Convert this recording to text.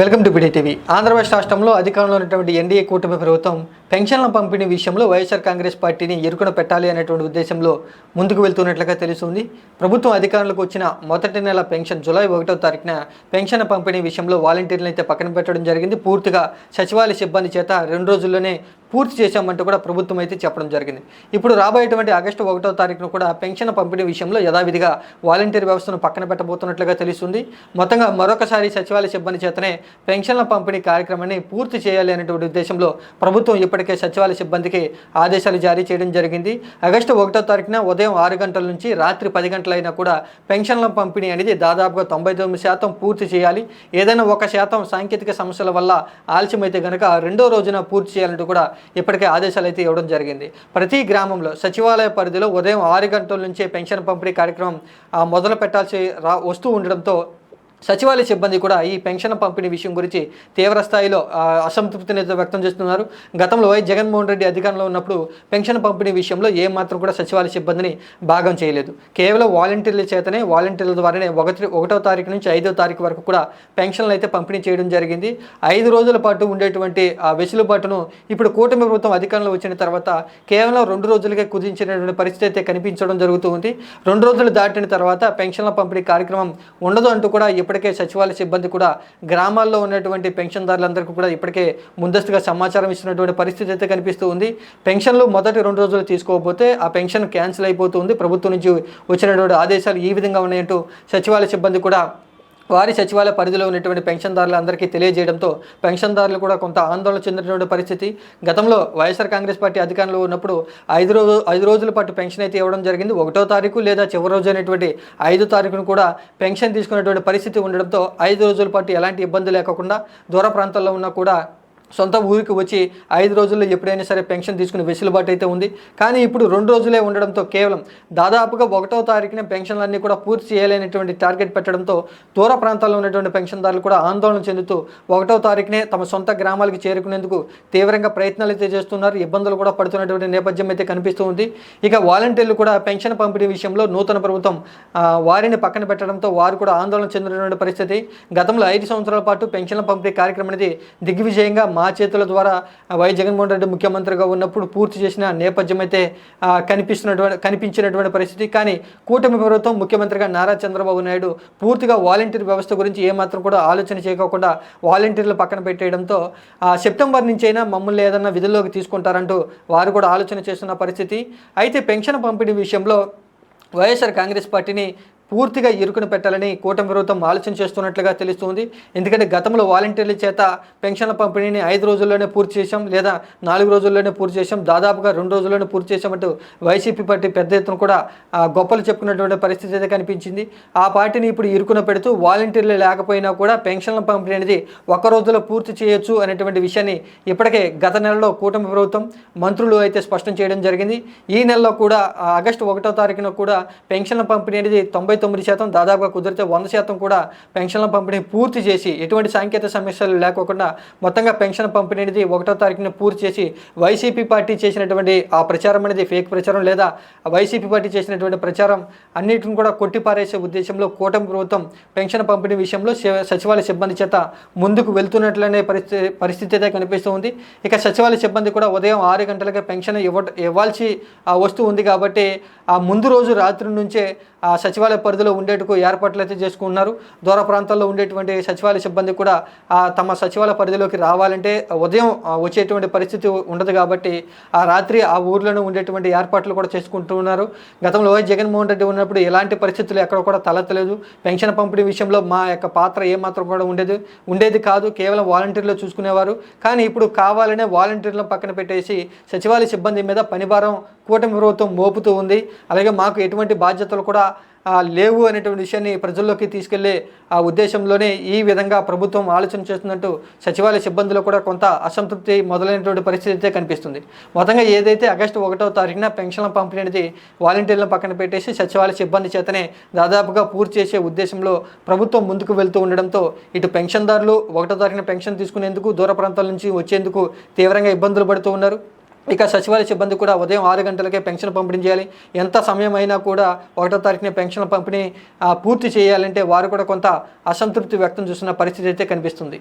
Welcome to PD TV. Andhra Pradesh రాష్ట్రంలో అధికారంలో ఉన్నటువంటి ఎన్డీఏ కూటమి ప్రభుత్వం పెన్షన్ల పంపిణీ విషయంలో వైఎస్ఆర్ కాంగ్రెస్ పార్టీని ఇరుకున పెట్టాలి అనేటువంటి ఉద్దేశంలో ముందుకు వెళ్తున్నట్లుగా తెలుస్తుంది. ప్రభుత్వం అధికారంలోకి వచ్చిన మొదటి నెల పెన్షన్ జూలై 1వ తారీఖున పెన్షన్ పంపిణీ విషయంలో వాలంటీర్లను అయితే పక్కన పెట్టడం జరిగింది. పూర్తిగా సచివాలయ సిబ్బంది చేత 2 రోజుల్లోనే పూర్తి చేశామంటూ కూడా ప్రభుత్వం అయితే చెప్పడం జరిగింది. ఇప్పుడు రాబోయేటువంటి ఆగస్టు 1వ తారీఖున కూడా పెన్షన్ పంపిణీ విషయంలో యథావిధిగా వాలంటీర్ వ్యవస్థను పక్కన పెట్టబోతున్నట్లుగా తెలుస్తుంది. మొత్తంగా మరొకసారి సచివాలయ సిబ్బంది చేతనే పెన్షన్ల పంపిణీ కార్యక్రమాన్ని పూర్తి చేయాలి అనేటువంటి ఉద్దేశంలో ప్రభుత్వం ఇప్పటికే సచివాలయ సిబ్బందికి ఆదేశాలు జారీ చేయడం జరిగింది. ఆగస్టు 1వ తారీఖున ఉదయం 6 గంటల నుంచి రాత్రి 10 గంటలైనా కూడా పెన్షన్ల పంపిణీ అనేది దాదాపుగా 99% పూర్తి చేయాలి. ఏదైనా 1% సాంకేతిక సమస్యల వల్ల ఆలస్యమైతే కనుక 2వ రోజున పూర్తి చేయాలంటూ కూడా ఇప్పటికే ఆదేశాలు అయితే ఇవ్వడం జరిగింది. ప్రతి గ్రామంలో సచివాలయ పరిధిలో ఉదయం 6 గంటల నుంచే పెన్షన్ పంపిణీ కార్యక్రమం మొదలు పెట్టాల్సి వస్తూ ఉండడంతో సచివాలయ సిబ్బంది కూడా ఈ పెన్షన్ పంపిణీ విషయం గురించి తీవ్ర స్థాయిలో అసంతృప్తిని వ్యక్తం చేస్తున్నారు. గతంలో వైఎస్ జగన్మోహన్ రెడ్డి అధికారంలో ఉన్నప్పుడు పెన్షన్ పంపిణీ విషయంలో ఏమాత్రం కూడా సచివాలయ సిబ్బందిని భాగం చేయలేదు. కేవలం వాలంటీర్ల చేతనే వాలంటీర్ల ద్వారానే 1వ తారీఖు నుంచి 5వ తారీఖు వరకు కూడా పెన్షన్లు అయితే పంపిణీ చేయడం జరిగింది. 5 రోజుల పాటు ఉండేటువంటి వెసులుబాటును ఇప్పుడు కూటమి ప్రభుత్వం అధికారంలో వచ్చిన తర్వాత కేవలం 2 రోజులకే కుదించినటువంటి పరిస్థితి అయితే కనిపించడం జరుగుతూ ఉంది. 2 రోజులు దాటిన తర్వాత పెన్షన్ల పంపిణీ కార్యక్రమం ఉండదు అంటూ కూడా ఇప్పటికే సచివాలయ సిబ్బంది కూడా గ్రామాల్లో ఉన్నటువంటి పెన్షన్దారులందరికీ కూడా ఇప్పటికే ముందస్తుగా సమాచారం ఇస్తున్నటువంటి పరిస్థితి అయితే కనిపిస్తూ ఉంది. పెన్షన్లు మొదటి 2 రోజులు తీసుకోకపోతే ఆ పెన్షన్ క్యాన్సిల్ అయిపోతుంది. ప్రభుత్వం నుంచి వచ్చినటువంటి ఆదేశాలు ఈ విధంగా ఉన్నాయంటూ సచివాలయ సిబ్బంది కూడా వారి సచివాలయ పరిధిలో ఉన్నటువంటి పెన్షన్దారులందరికీ తెలియజేయడంతో పెన్షన్దారులు కూడా కొంత ఆందోళన చెందినటువంటి పరిస్థితి. గతంలో వైఎస్ఆర్ కాంగ్రెస్ పార్టీ అధికారంలో ఉన్నప్పుడు 5 రోజుల పాటు పెన్షన్ అయితే ఇవ్వడం జరిగింది. 1వ తారీఖు లేదా చివరి రోజు అనేటువంటి 5వ తారీఖును కూడా పెన్షన్ తీసుకునేటువంటి పరిస్థితి ఉండడంతో 5 రోజుల పాటు ఎలాంటి ఇబ్బంది లేకుండా దూర ప్రాంతాల్లో ఉన్నా కూడా సొంత ఊరికి వచ్చి 5 రోజుల్లో ఎప్పుడైనా సరే పెన్షన్ తీసుకునే వెసులుబాటు అయితే ఉంది. కానీ ఇప్పుడు 2 రోజులే ఉండడంతో కేవలం దాదాపుగా 1వ తారీఖున పెన్షన్లన్నీ కూడా పూర్తి చేయాలనేటువంటి టార్గెట్ పెట్టడంతో దూర ప్రాంతాల్లో ఉన్నటువంటి పెన్షన్దారులు కూడా ఆందోళన చెందుతూ 1వ తారీఖునే తమ సొంత గ్రామాలకు చేరుకునేందుకు తీవ్రంగా ప్రయత్నాలు అయితే చేస్తున్నారు. ఇబ్బందులు కూడా పడుతున్నటువంటి నేపథ్యం అయితే కనిపిస్తూ ఉంది. ఇక వాలంటీర్లు కూడా పెన్షన్ పంపిణీ విషయంలో నూతన ప్రభుత్వం వారిని పక్కన పెట్టడంతో వారు కూడా ఆందోళన చెందినటువంటి పరిస్థితి. గతంలో 5 సంవత్సరాల పాటు పెన్షన్ల పంపిణీ కార్యక్రమం అనేది దిగ్విజయంగా మా చేతుల ద్వారా వైఎస్ జగన్మోహన్ రెడ్డి ముఖ్యమంత్రిగా ఉన్నప్పుడు పూర్తి చేసిన నేపథ్యం అయితే కనిపించినటువంటి పరిస్థితి. కానీ కూటమి ప్రభుత్వం ముఖ్యమంత్రిగా నారా చంద్రబాబు నాయుడు పూర్తిగా వాలంటీర్ వ్యవస్థ గురించి ఏమాత్రం కూడా ఆలోచన చేయకోకుండా వాలంటీర్లు పక్కన పెట్టేయడంతో సెప్టెంబర్ నుంచైనా మమ్మల్ని ఏదన్నా విధుల్లోకి తీసుకుంటారంటూ వారు కూడా ఆలోచన చేస్తున్న పరిస్థితి. అయితే పెన్షన్ పంపిణీ విషయంలో వైఎస్ఆర్ కాంగ్రెస్ పార్టీని పూర్తిగా ఇరుకును పెట్టాలని కూటమి ప్రభుత్వం ఆలోచన చేస్తున్నట్లుగా తెలుస్తుంది. ఎందుకంటే గతంలో వాలంటీర్ల చేత పెన్షన్ల పంపిణీని 5 రోజుల్లోనే పూర్తి చేశాం, లేదా 4 రోజుల్లోనే పూర్తి చేశాం, దాదాపుగా 2 రోజుల్లోనే పూర్తి చేశామంటూ వైసీపీ పార్టీ పెద్ద ఎత్తున కూడా గొప్పలు చెప్పుకున్నటువంటి పరిస్థితి అయితే కనిపించింది. ఆ పార్టీని ఇప్పుడు ఇరుకున పెడుతూ వాలంటీర్లు లేకపోయినా కూడా పెన్షన్ల పంపిణీ అనేది 1 రోజులో పూర్తి చేయొచ్చు అనేటువంటి విషయాన్ని ఇప్పటికే గత నెలలో కూటమి ప్రభుత్వం మంత్రులు అయితే స్పష్టం చేయడం జరిగింది. ఈ నెలలో కూడా ఆగస్టు 1వ తారీఖున కూడా పెన్షన్ల పంపిణీ అనేది 99%, దాదాపుగా కుదిరితే 100% కూడా పెన్షన్ల పంపిణీ పూర్తి చేసి ఎటువంటి సాంకేతిక సమస్యలు లేకోకుండా మొత్తంగా పెన్షన్ పంపిణీ అనేది 1వ తారీఖున పూర్తి చేసి వైసీపీ పార్టీ చేసినటువంటి ఆ ప్రచారం అనేది ఫేక్ ప్రచారం, లేదా వైసీపీ పార్టీ చేసినటువంటి ప్రచారం అన్నిటిని కూడా కొట్టిపారేసే ఉద్దేశంలో కూటమి ప్రభుత్వం పెన్షన్ పంపిణీ విషయంలో సచివాలయ సిబ్బంది చేత ముందుకు వెళ్తున్నట్లనే పరిస్థితి అయితే కనిపిస్తూ ఉంది. ఇక సచివాలయ సిబ్బంది కూడా ఉదయం 6 గంటలకే పెన్షన్ ఇవ్వాల్సి వస్తూ ఉంది కాబట్టి ఆ ముందు రోజు రాత్రి నుంచే ఆ సచివాలయ పరిధిలో ఉండేటుకు ఏర్పాట్లు అయితే చేసుకుంటున్నారు. దూర ప్రాంతాల్లో ఉండేటువంటి సచివాలయ సిబ్బంది కూడా తమ సచివాలయ పరిధిలోకి రావాలంటే ఉదయం వచ్చేటువంటి పరిస్థితి ఉండదు కాబట్టి ఆ రాత్రి ఆ ఊర్లోనే ఉండేటువంటి ఏర్పాట్లు కూడా చేసుకుంటున్నారు. గతంలో వైఎస్ జగన్మోహన్ రెడ్డి ఉన్నప్పుడు ఎలాంటి పరిస్థితులు ఎక్కడ కూడా తలెత్తలేదు. పెన్షన్ పంపిణీ విషయంలో మా యొక్క పాత్ర ఏమాత్రం కూడా ఉండేది కాదు, కేవలం వాలంటీర్లు చూసుకునేవారు. కానీ ఇప్పుడు కావాలనే వాలంటీర్లను పక్కన పెట్టేసి సచివాలయ సిబ్బంది మీద పనిభారం కూటమి ప్రభుత్వం మోపుతూ ఉంది. అలాగే మాకు ఎటువంటి బాధ్యతలు కూడా లేవు అనేటువంటి విషయాన్ని ప్రజల్లోకి తీసుకెళ్లే ఆ ఉద్దేశంలోనే ఈ విధంగా ప్రభుత్వం ఆలోచన చేస్తున్నట్టు సచివాలయ సిబ్బందిలో కూడా కొంత అసంతృప్తి మొదలైనటువంటి పరిస్థితి అయితే కనిపిస్తుంది. మొత్తంగా ఏదైతే ఆగస్టు 1వ తారీఖున పెన్షన్ల పంపిణీ అనేది వాలంటీర్లను పక్కన పెట్టేసి సచివాలయ సిబ్బంది చేతనే దాదాపుగా పూర్తి చేసే ఉద్దేశంలో ప్రభుత్వం ముందుకు వెళ్తూ ఉండడంతో ఇటు పెన్షన్దారులు 1వ తారీఖున పెన్షన్ తీసుకునేందుకు దూర ప్రాంతాల నుంచి వచ్చేందుకు తీవ్రంగా ఇబ్బందులు పడుతూ ఉన్నారు. ఇక సచివాలయ సిబ్బంది కూడా ఉదయం 6 గంటలకే పెన్షన్ పంపిణీ చేయాలి. ఎంత సమయం అయినా కూడా 1వ తారీఖున పెన్షన్ పంపిణీ పూర్తి చేయాలంటే వారు కూడా కొంత అసంతృప్తి వ్యక్తం చేస్తున్న పరిస్థితి అయితే కనిపిస్తుంది.